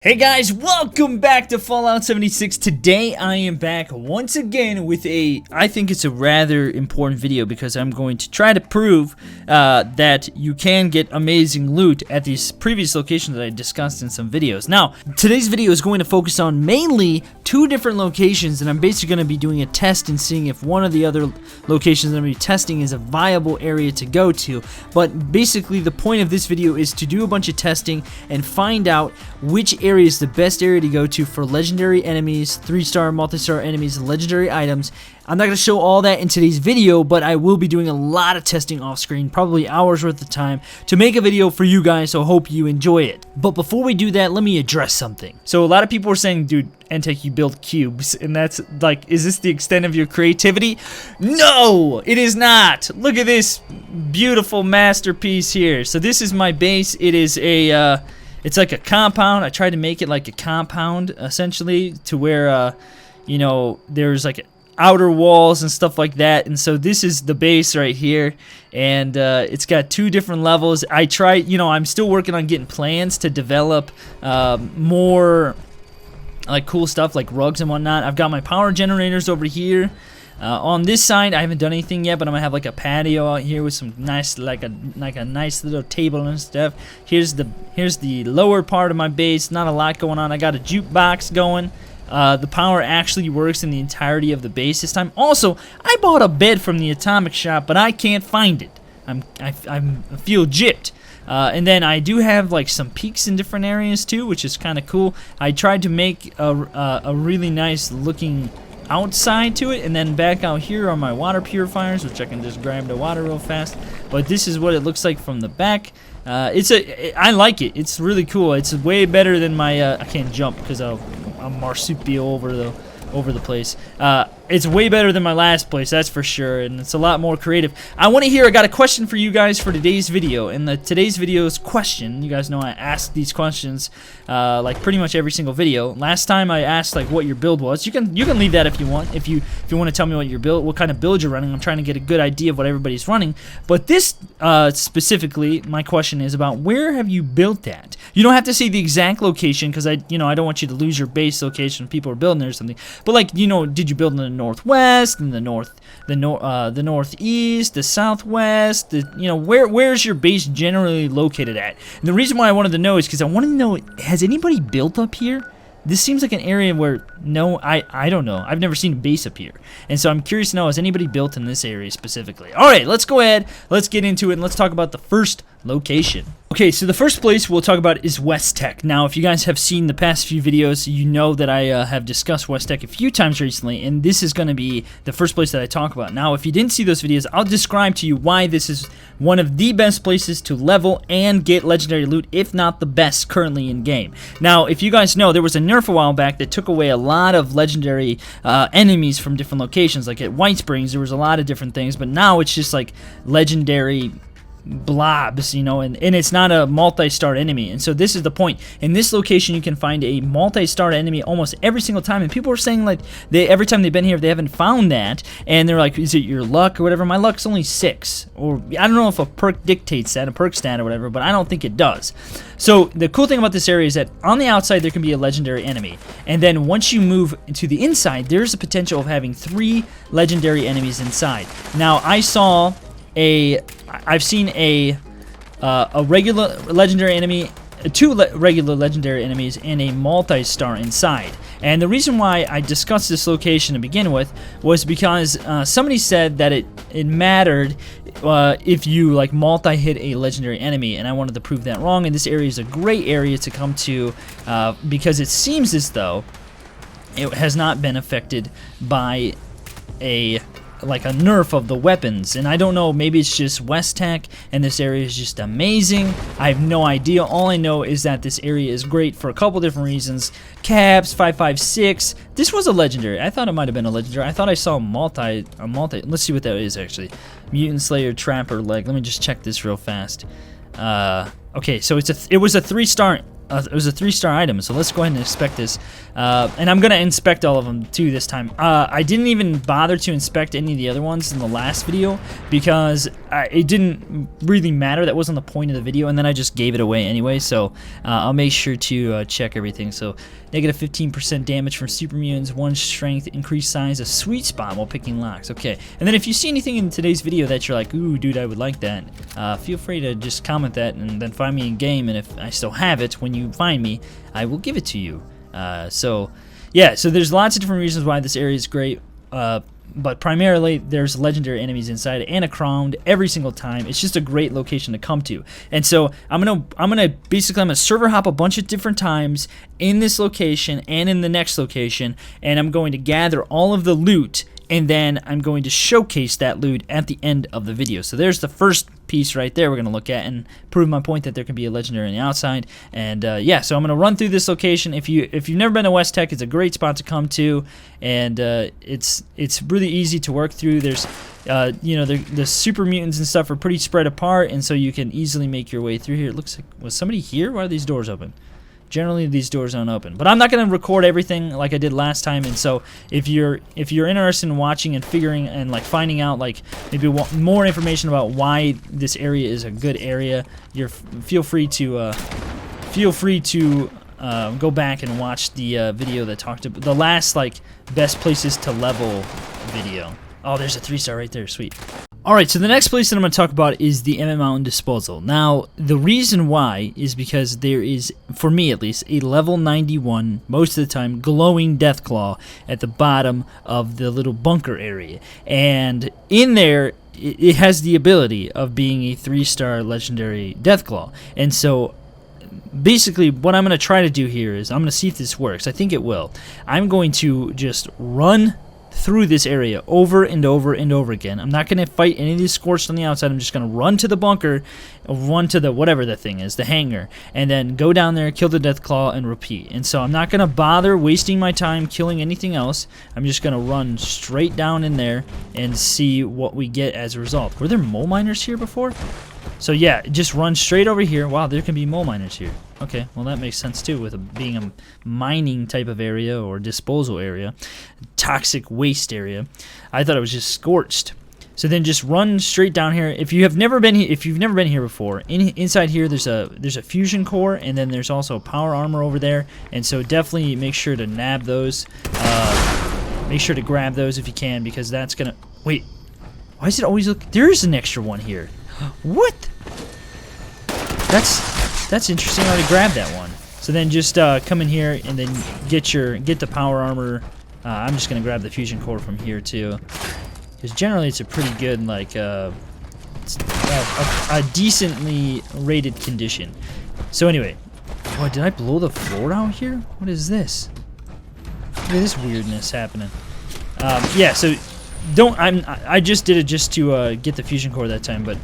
Hey guys, welcome back to Fallout 76. Today I am back once again with I think it's a rather important video because I'm going to try to prove that you can get amazing loot at these previous locations that I discussed in some videos. Now, today's video is going to focus on mainly two different locations, and I'm basically going to be doing a test and seeing if one of the other locations that I'm going to be testing is a viable area to go to. But basically the point of this video is to do a bunch of testing and find out which area is the best area to go to for legendary enemies, 3-star, multi-star enemies, legendary items. I'm not going to show all that in today's video, but I will be doing a lot of testing off screen, probably hours worth of time, to make a video for you guys, so hope you enjoy it. But before we do that, let me address something. So a lot of people are saying, dude, eNtaK, you build cubes, and that's like, is this the extent of your creativity? No, it is not. Look at this beautiful masterpiece here. So this is my base. It is a... it's like a compound. I tried to make it like a compound, essentially, to where, you know, there's like outer walls and stuff like that. And so this is the base right here, and it's got two different levels. I tried, you know, I'm still working on getting plans to develop more like cool stuff like rugs and whatnot. I've got my power generators over here. On this side, I haven't done anything yet, but I'm gonna have like a patio out here with some nice, like a nice little table and stuff. Here's the lower part of my base. Not a lot going on. I got a jukebox going. The power actually works in the entirety of the base this time. Also, I bought a bed from the atomic shop, but I can't find it. I feel gypped. And then I do have like some peaks in different areas too, which is kind of cool. I tried to make a really nice looking outside to it, and then back out here are my water purifiers, which I can just grab the water real fast. But this is what it looks like from the back. I like it. It's really cool. It's way better than my I can't jump because I'm marsupial over the place. It's way better than my last place, that's for sure, and it's a lot more creative. I got a question for you guys for today's video, and today's video's question, you guys know I ask these questions like pretty much every single video. Last time I asked like what your build was. You can leave that if you want. If you want to tell me what kind of build you're running. I'm trying to get a good idea of what everybody's running. But this specifically, my question is about where have you built at? You don't have to say the exact location because I don't want you to lose your base location if people are building there or something. But like, did you build in the northwest, in the northeast, the southwest, where's your base generally located at? And the reason why I wanted to know is because I wanted to know, has anybody built up here? This seems like an area where, I don't know. I've never seen a base up here. And so I'm curious to know, has anybody built in this area specifically? Alright, let's go ahead, let's get into it, and let's talk about the first location. Okay, so the first place we'll talk about is WestTech. Now, if you guys have seen the past few videos, you know that I have discussed WestTech a few times recently, and this is going to be the first place that I talk about. Now, if you didn't see those videos, I'll describe to you why this is one of the best places to level and get legendary loot, if not the best currently in game. Now, if you guys know, there was a nerf a while back that took away a lot of legendary enemies from different locations. Like at White Springs, there was a lot of different things, but now it's just like legendary blobs, and it's not a multi-star enemy. And so this is the point. In this location, you can find a multi-star enemy almost every single time, and people are saying like every time they've been here they haven't found that, and they're like, is it your luck or whatever? My luck's only 6, or I don't know if a perk dictates that, a perk stat or whatever, but I don't think it does. So the cool thing about this area is that on the outside there can be a legendary enemy, and then once you move to the inside, there's the potential of having 3 legendary enemies inside. Now I've seen a regular legendary enemy, 2 regular legendary enemies, and a multi-star inside. And the reason why I discussed this location to begin with was because somebody said that it mattered if you like multi-hit a legendary enemy, and I wanted to prove that wrong. And this area is a great area to come to because it seems as though it has not been affected by a nerf of the weapons. And I don't know, maybe it's just WestTech and this area is just amazing. I have no idea. All I know is that this area is great for a couple different reasons. Caps 556. This was a legendary. I thought it might have been a legendary. I thought I saw a multi. Let's see what that is actually. Mutant Slayer Trapper leg. Let me just check this real fast. Okay, so it was a 3-star. It was a 3-star item, so let's go ahead and inspect this. And I'm going to inspect all of them, too, this time. I didn't even bother to inspect any of the other ones in the last video because it didn't really matter. That wasn't the point of the video, and then I just gave it away anyway. So I'll make sure to check everything. So negative 15% damage from super mutants, 1 strength, increased size, a sweet spot while picking locks. Okay, and then if you see anything in today's video that you're like, ooh, dude, I would like that, feel free to just comment that and then find me in game. And if I still have it when you find me, I will give it to you. So yeah, so there's lots of different reasons why this area is great. But primarily, there's legendary enemies inside and a crown every single time. It's just a great location to come to. And so I'm gonna server hop a bunch of different times in this location and in the next location, and I'm going to gather all of the loot, and then I'm going to showcase that loot at the end of the video. So there's the first piece right there we're going to look at and prove my point that there can be a legendary on the outside. And yeah, so I'm going to run through this location. If you've never been to eNtaK, it's a great spot to come to, and it's really easy to work through. There's you know, the super mutants and stuff are pretty spread apart, and so you can easily make your way through here. It looks like, was somebody here? Why are these doors open? Generally, these doors aren't open, but I'm not going to record everything like I did last time. And so, if you're interested in watching and figuring and like finding out like maybe more information about why this area is a good area, feel free to go back and watch the video that talked about the last like best places to level video. Oh, there's a 3-star right there. Sweet. Alright, so the next place that I'm going to talk about is the Emmett Mountain Disposal. Now, the reason why is because there is, for me at least, a level 91, most of the time, glowing Deathclaw at the bottom of the little bunker area. And in there, it has the ability of being a 3-star legendary Deathclaw. And so, basically, what I'm going to try to do here is, I'm going to see if this works. I think it will. I'm going to just run through this area over and over and over again. I'm not going to fight any of these scorched on the outside. I'm just going to run to the bunker, run to the whatever the thing is, the hangar, and then go down there, kill the Deathclaw, and repeat. And so I'm not going to bother wasting my time killing anything else. I'm just going to run straight down in there and see what we get as a result. Were there mole miners here before? So yeah, just run straight over here. Wow, there can be mole miners here. Okay, well that makes sense too, with being a mining type of area or disposal area, toxic waste area. I thought it was just scorched. So then just run straight down here. If you've never been here before, inside here there's a fusion core, and then there's also power armor over there. And so definitely make sure to nab those. Make sure to grab those if you can, because that's gonna wait. Why does it always look? There is an extra one here. What? That's interesting. I already grabbed that one. So then just come in here and then get the power armor. I'm just gonna grab the fusion core from here too, because generally it's a pretty good like a decently rated condition. So anyway, oh, did I blow the floor out here? What is this? Look at this weirdness happening. Yeah. So. I just did it just to get the fusion core that time, but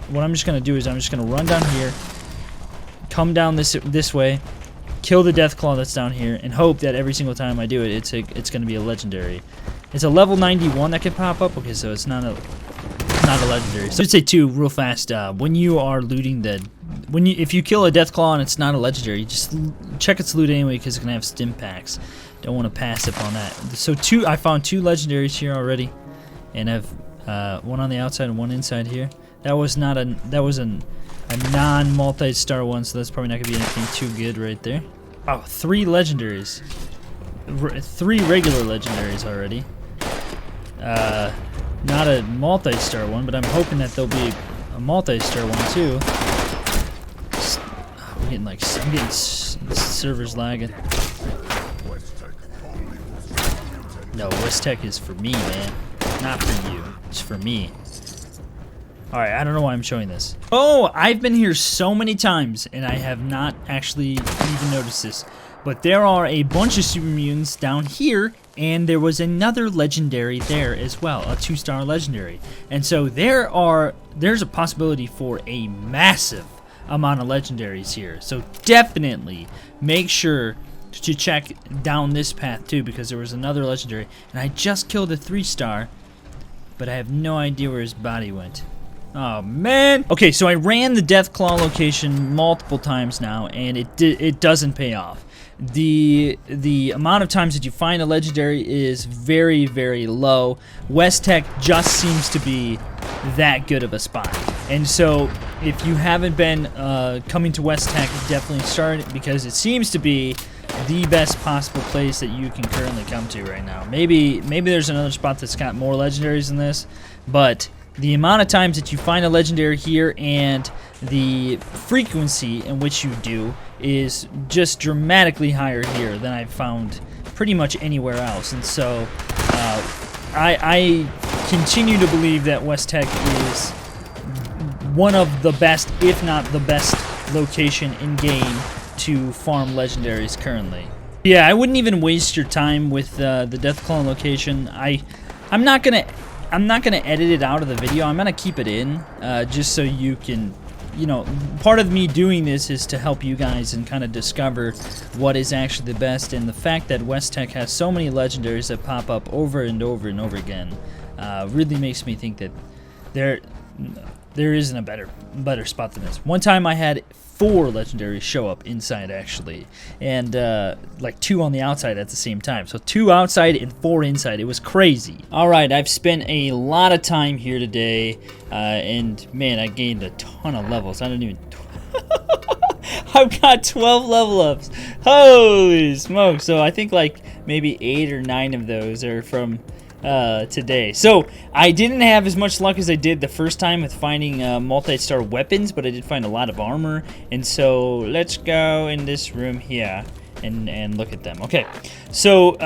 what I'm just gonna do is I'm just gonna run down here, come down this way, kill the Deathclaw that's down here, and hope that every single time I do it, it's gonna be a legendary. It's a level 91 that can pop up. Okay, so it's not a legendary. So I should say too, real fast, when you are looting if you kill a Deathclaw and it's not a legendary, just check its loot anyway, because it's gonna have stim packs. Don't want to pass up on that. So I found 2 legendaries here already. And I have one on the outside and one inside here. That was a non-multi-star one, so that's probably not gonna be anything too good right there. Oh, 3 legendaries, 3 regular legendaries already. Not a multi-star one, but I'm hoping that there'll be a multi-star one too. I'm getting servers lagging. No, eNtaK is for me, man. Not for you. It's for me. Alright, I don't know why I'm showing this. Oh, I've been here so many times, and I have not actually even noticed this. But there are a bunch of super mutants down here, and there was another legendary there as well, a 2-star legendary. And so there's a possibility for a massive amount of legendaries here. So definitely make sure to check down this path too, because there was another legendary, and I just killed a 3-star, but I have no idea where his body went. Oh man. Okay, so I ran the Deathclaw location multiple times now, and it doesn't pay off. The amount of times that you find a legendary is very, very low. eNtaK just seems to be that good of a spot. And so if you haven't been coming to westtech, definitely start it, because it seems to be the best possible place that you can currently come to right now. Maybe there's another spot that's got more legendaries than this, but the amount of times that you find a legendary here and the frequency in which you do is just dramatically higher here than I've found pretty much anywhere else. And so I continue to believe that westtech is one of the best, if not the best, location in game to farm legendaries currently. Yeah, I wouldn't even waste your time with the Death Clone location. I'm not gonna edit it out of the video. I'm gonna keep it in just so you can, you know, part of me doing this is to help you guys and kind of discover what is actually the best. And the fact that westtech has so many legendaries that pop up over and over and over again really makes me think that there isn't a better spot than this. One time I had 4 legendaries show up inside, actually, and like 2 on the outside at the same time. So 2 outside and 4 inside. It was crazy. Alright, I've spent a lot of time here today, and man, I gained a ton of levels. I don't even... I've got 12 level ups. Holy smoke. So I think like maybe 8 or 9 of those are from today. So I didn't have as much luck as I did the first time with finding multi-star weapons, but I did find a lot of armor. And so let's go in this room here and look at them. Okay, so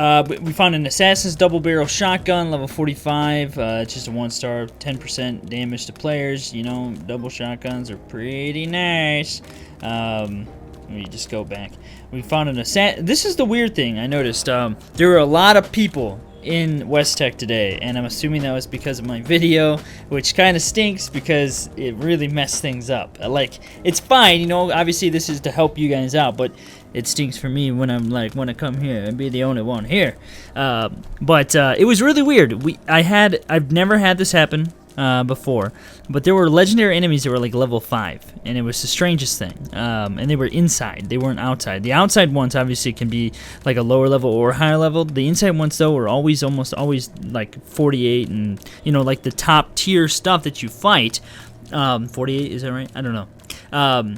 we found an Assassin's double barrel shotgun, level 45. It's just a 1-star, 10% damage to players. You know, double shotguns are pretty nice. Let me just go back. We found an assassin. This is the weird thing I noticed. There were a lot of people in westtech today, and I'm assuming that was because of my video, which kind of stinks because it really messed things up. Like, it's fine, you know, obviously this is to help you guys out, but it stinks for me when I'm like, want to come here and be the only one here. But it was really weird. I've never had this happen before, but there were legendary enemies that were like level 5, and it was the strangest thing. And they were inside, they weren't outside. The outside ones obviously can be like a lower level or higher level. The inside ones though were almost always like 48, and you know, like the top tier stuff that you fight. 48, is that right? I don't know.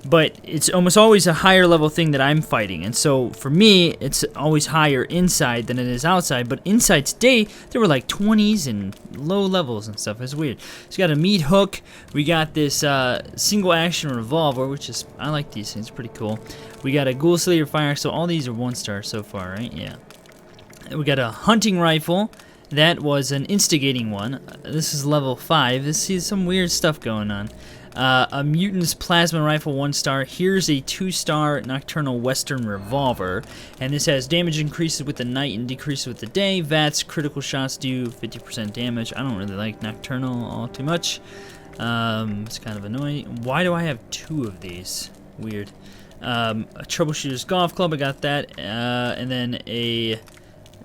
But it's almost always a higher level thing that I'm fighting, and so for me it's always higher inside than it is outside. But inside today there were like 20s and low levels and stuff. It's weird. So we got a meat hook, we got this single action revolver, which is, I like these things, pretty cool. We got a ghoul slayer fire, so all these are 1-star so far, right? Yeah. And we got a hunting rifle. That was an instigating one. This is level 5. This is some weird stuff going on. A mutant's plasma rifle, 1-star. Here's a 2-star nocturnal western revolver, and this has damage increases with the night and decreases with the day. VATS, critical shots do 50% damage. I don't really like nocturnal all too much. It's kind of annoying. Why do I have 2 of these? Weird. A troubleshooter's golf club, I got that. And then a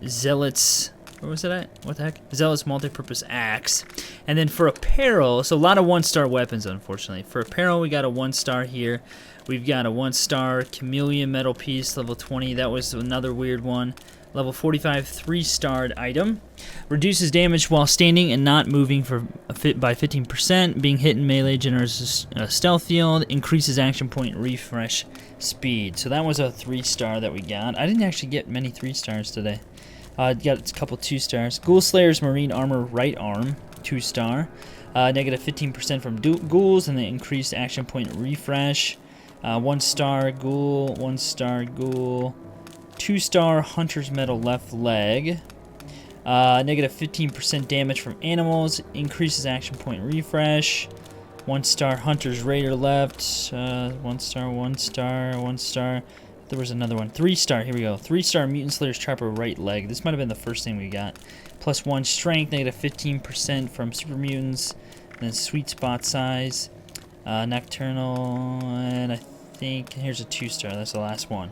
zealot's... Where was it at? What the heck? Zealous multi-purpose axe. And then for apparel, so a lot of 1-star weapons, unfortunately. For apparel, we got a 1-star here. We've got a 1-star chameleon metal piece, level 20. That was another weird one. Level 45, 3-starred item. Reduces damage while standing and not moving by 15%. Being hit in melee generates a stealth field. Increases action point refresh speed. So that was a 3-star that we got. I didn't actually get many 3-stars today. Got a couple 2-stars. Ghoul Slayer's Marine Armor Right Arm, 2-star. Negative 15% from ghouls, and the increased action point refresh. 1-star Ghoul, 1-star Ghoul. 2-star Hunter's Metal Left Leg. Negative 15% damage from animals, increases action point refresh. 1-star Hunter's Raider Left. 1-star, 1-star, 1-star. There was another one. 3-star, here we go. 3-star Mutant Slayer's Trapper Right Leg. This might have been the first thing we got. Plus 1 strength, negative 15% from Super Mutants. And then Sweet Spot Size. Nocturnal, and I think here's a 2-star. That's the last one.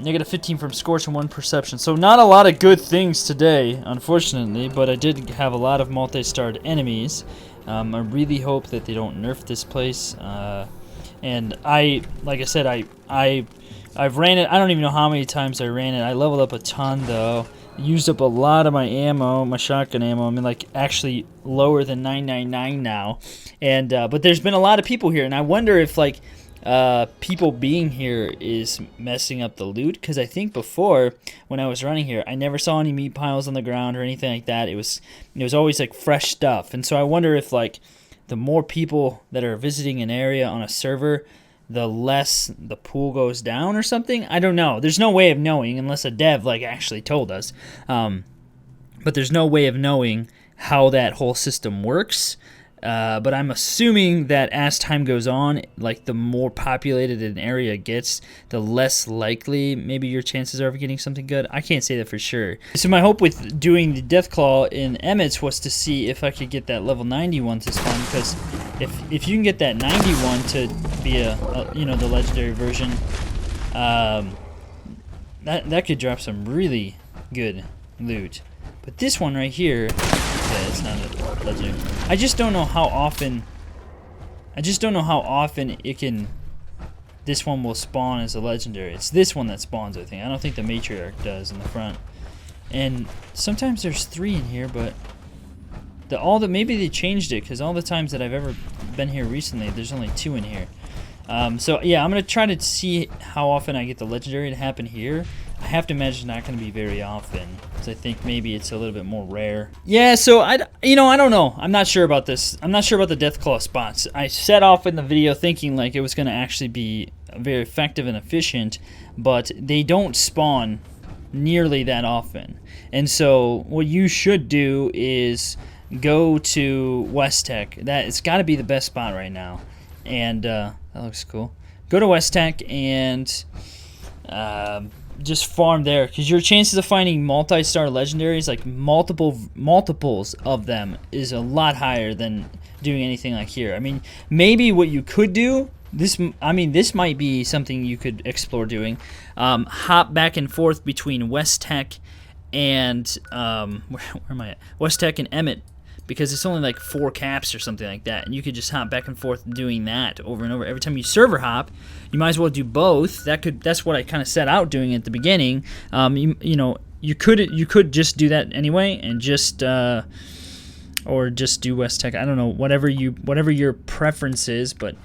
Negative 15 from Scorch and 1 Perception. So not a lot of good things today, unfortunately, but I did have a lot of multi-starred enemies. I really hope that they don't nerf this place. And like I said, I've ran it. I don't even know how many times I ran it. I leveled up a ton though. used up a lot of my ammo, my shotgun ammo. I mean, like, actually lower than 999 now. And but there's been a lot of people here, and I wonder if, like, people being here is messing up the loot, because I think before, when I was running here, I never saw any meat piles on the ground or anything like that. It was always, like, fresh stuff. And so I wonder if, like, the more people that are visiting an area on a server, the less the pool goes down or something. I don't know. There's no way of knowing unless a dev, like, actually told us. But there's no way of knowing how that whole system works. But I'm assuming that as time goes on, like, the more populated an area gets, the less likely maybe your chances are of getting something good. I can't say that for sure. So my hope with doing the Deathclaw in Emmett's was to see if I could get that level 91 to spawn, because if you can get that 91 to be a the legendary version, that could drop some really good loot. But this one right here, okay, it's not a legendary. I just don't know how often it can. This one will spawn as a legendary. It's this one that spawns, I think. I don't think the matriarch does in the front. And sometimes there's 3 in here, but maybe they changed it, because all the times that I've ever been here recently, there's only 2 in here. So yeah, I'm gonna try to see how often I get the legendary to happen here. I have to imagine it's not going to be very often, because I think maybe it's a little bit more rare. Yeah, so I don't know. I'm not sure about this. I'm not sure about the Deathclaw spots. I set off in the video thinking like it was going to actually be very effective and efficient, but they don't spawn nearly that often. And so what you should do is go to wENtaK. It's got to be the best spot right now. And that looks cool. Go to wENtaK and just farm there, because your chances of finding multi-star legendaries, like multiples of them, is a lot higher than doing anything like here. I mean, maybe what you could do, this might be something you could explore doing. Hop back and forth between wENtaK and where am I at? wENtaK and Emmett, because it's only like 4 caps or something like that, and you could just hop back and forth doing that over and over. Every time you server hop, you might as well do both. That's what I kind of set out doing at the beginning. You could just do that anyway, and just or just do wENtaK. I don't know, whatever your preference is, but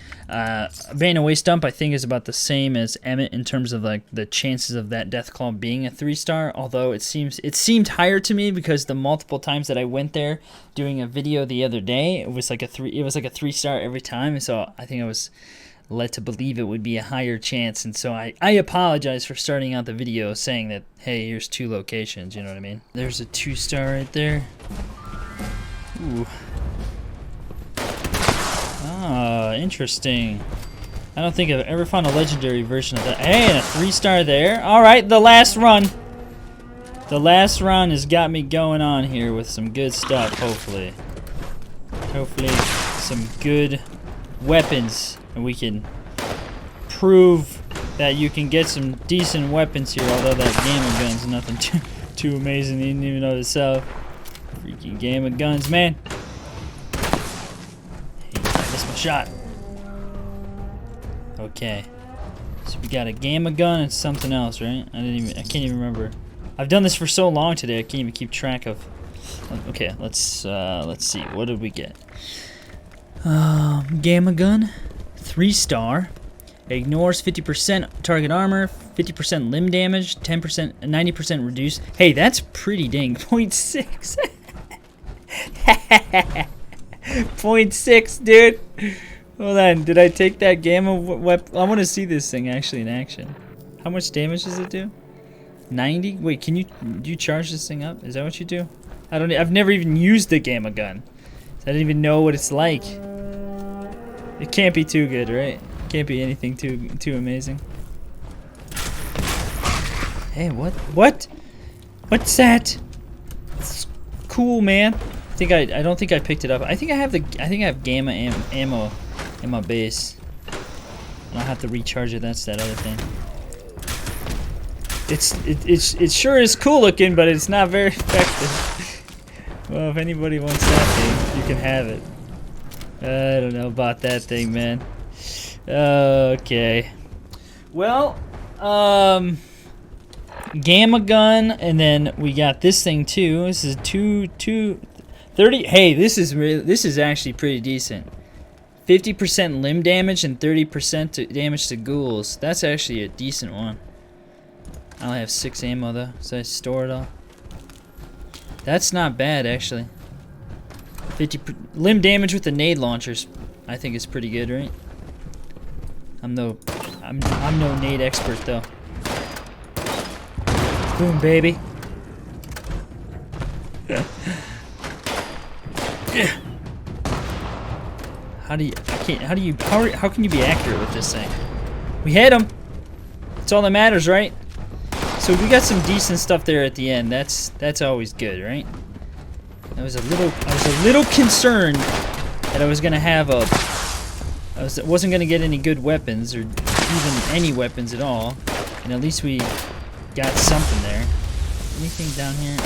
Vein and Waste Dump I think is about the same as Emmett in terms of like the chances of that Deathclaw being a 3-star. Although it seemed higher to me, because the multiple times that I went there doing a video the other day, it was like a 3-star every time, and so I think I was led to believe it would be a higher chance. And so I apologize for starting out the video saying that, hey, here's 2 locations, you know what I mean? There's a 2-star right there. Ooh. Ah, interesting. I don't think I've ever found a legendary version of that. Hey, and a 3-star there. Alright, the last run. The last run has got me going on here with some good stuff, hopefully. Hopefully some good weapons, and we can prove that you can get some decent weapons here, although that game of guns is nothing too amazing. You didn't even know to sell. Freaking game of guns, man. Hey, I missed my shot. Okay. So we got a game of gun and something else, right? I can't even remember. I've done this for so long today, I can't even keep track of. Okay, let's see. What did we get? Gamma gun, 3-star. Ignores 50% target armor, 50% limb damage, 10%, 90% reduced. Hey, that's pretty dang. 0.6. 0.6, dude. Hold on, did I take that gamma weapon? I want to see this thing actually in action. How much damage does it do? 90? Wait, do you charge this thing up? Is that what you do? I've never even used the gamma gun. So I don't even know what it's like. It can't be too good, right? Can't be anything too amazing. Hey, what? What's that? It's cool, man. I don't think I picked it up. I think I have gamma ammo in my base. And I'll have to recharge it. That's that other thing. It sure is cool looking, but it's not very effective. Well, if anybody wants that thing, you can have it. I don't know about that thing, man. Okay. Well, gamma gun, and then we got this thing too. This is 30. Hey, this is actually pretty decent. 50% limb damage and 30% damage to ghouls. That's actually a decent one. I only have 6 ammo though, so I store it all. That's not bad actually. 50 limb damage with the nade launchers. I think it's pretty good, right? I'm no nade expert though. Boom, baby. How can you be accurate with this thing? We hit him. That's all that matters, right? So we got some decent stuff there at the end. That's always good, right? I was a little concerned that I was gonna have wasn't gonna get any good weapons or even any weapons at all, and at least we got something there. Anything down here?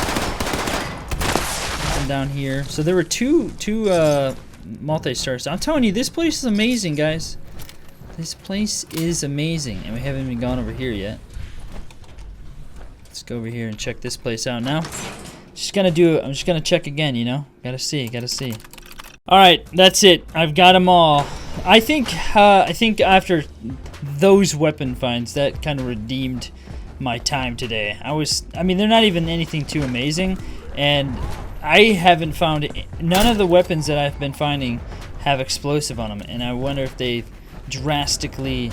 Nothing down here. So there were two multi-stars. I'm telling you, this place is amazing, guys. This place is amazing, and we haven't even gone over here yet. Let's go over here and check this place out now. I'm just gonna check again, you know. Gotta see. All right, that's it. I've got them all. I think after those weapon finds, that kind of redeemed my time today. I mean, they're not even anything too amazing, and I haven't found none of the weapons that I've been finding have explosive on them, and I wonder if they've drastically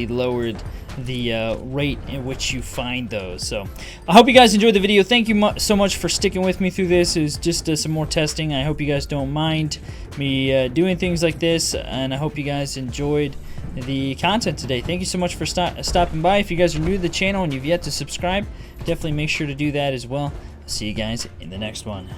lowered the rate in which you find those. So I hope you guys enjoyed the video. Thank you so much for sticking with me through this. It was just some more testing. I hope you guys don't mind me doing things like this, and I hope you guys enjoyed the content today. Thank you so much for stopping by. If you guys are new to the channel and you've yet to subscribe, definitely make sure to do that as well. I'll see you guys in the next one.